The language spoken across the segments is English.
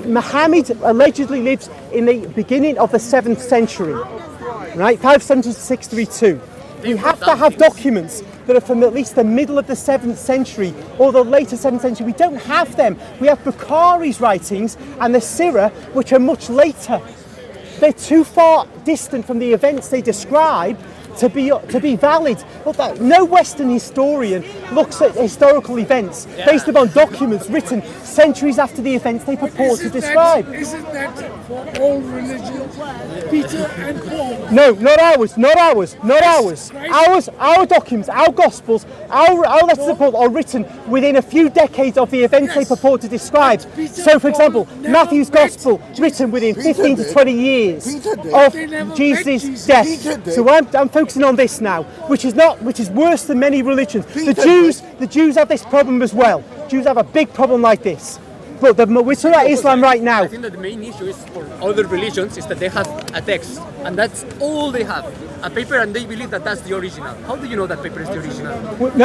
Muhammad allegedly lives in the beginning of the 7th century, right? 576-632. We have to have documents that are from at least the middle of the 7th century or the later 7th century. We don't have them. We have Bukhari's writings and the Sirah, which are much later. They're too far distant from the events they describe to be valid. But no Western historian looks at historical events based upon documents written centuries after the events they purport to describe. Isn't that for all religions? Peter and Paul. No, not ours, not ours, not ours. Our documents, our Gospels, our letters of Paul are written within a few decades of the events they purport to describe. So, for example, Matthew's Gospel written within 15 to 20 years of Jesus' death. So I'm focusing on this now, which is worse than many religions. The Jews have this problem as well. Jews have a big problem like this. But we're talking about Islam right now. I think that the main issue is for other religions is that they have a text, and that's all they have, a paper, and they believe that that's the original. How do you know that paper is the original? Well,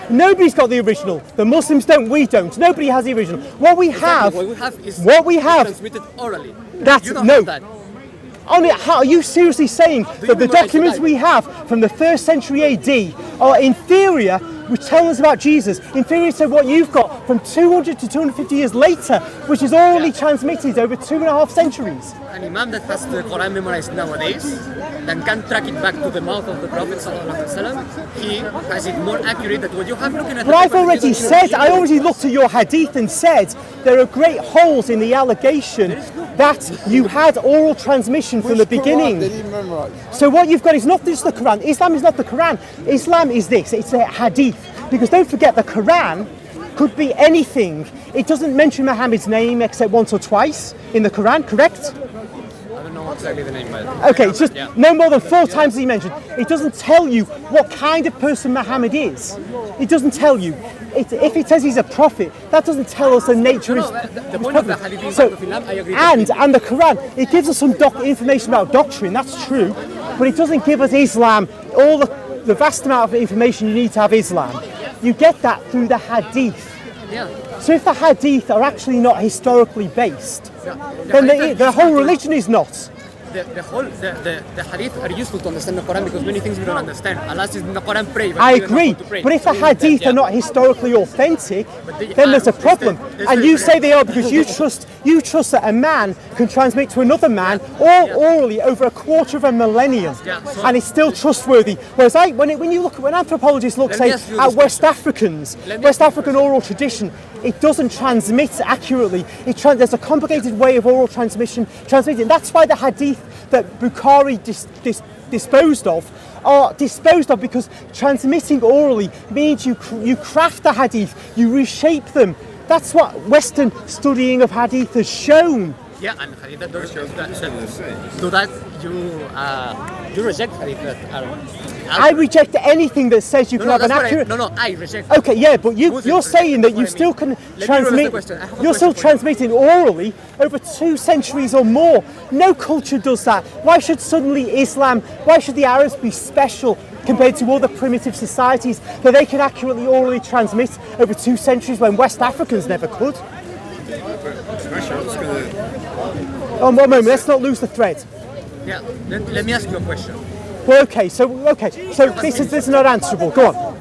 nobody's got the original. The Muslims don't. We don't. Nobody has the original. What we have is transmitted orally. That's you don't have that. How are you seriously saying that the documents we have from the 1st century AD are inferior, which tell us about Jesus, inferior to what you've got from 200 to 250 years later, which is orally transmitted over 2.5 centuries? An imam that has the Quran memorized nowadays, that can track it back to the mouth of the Prophet ﷺ, he has it more accurate than what you have looking at. But I already looked at your hadith and said there are great holes in the allegation that you had oral transmission from the beginning. So what you've got is not just the Quran. Islam is not the Quran. Islam is this. It's a hadith. Because don't forget, the Quran could be anything. It doesn't mention Muhammad's name except once or twice in the Quran, correct? I don't know exactly the name, but okay, it's just no more than 4 times he mentioned. It doesn't tell you what kind of person Muhammad is. It doesn't tell you. If it says he's a prophet, that doesn't tell us the nature of the point of the hadith so, of Islam, I agree. And the Quran, it gives us some information about doctrine, that's true, but it doesn't give us Islam, all the vast amount of information you need to have Islam. You get that through the hadith. Yeah. So if the hadith are actually not historically based, then the whole religion is not. The hadith are useful to understand the Quran because many things we don't understand. Allah says in the Quran, pray. I agree, but if the hadith are not historically authentic, then there's a problem. And you say they are because you trust that a man can transmit to another man orally over a quarter of a millennium, and it's still trustworthy. Whereas when anthropologists look, say, at West African oral tradition, it doesn't transmit accurately. There's a complicated way of oral transmitting. That's why the hadith that Bukhari disposed of are disposed of, because transmitting orally means you craft the hadith, you reshape them. That's what Western studying of hadith has shown. Yeah, and hadith that does show that. So that you reject hadith that I reject anything that says you can have an accurate. I reject. Okay, yeah, but you're saying that you still can transmit. You're still transmitting orally over 2 centuries or more. No culture does that. Why should suddenly Islam? Why should the Arabs be special compared to other primitive societies that they can accurately orally transmit over 2 centuries when West Africans never could? Oh, one moment. Let's not lose the thread. Yeah. Let me ask you a question. Well, okay. So this is not answerable. Go on.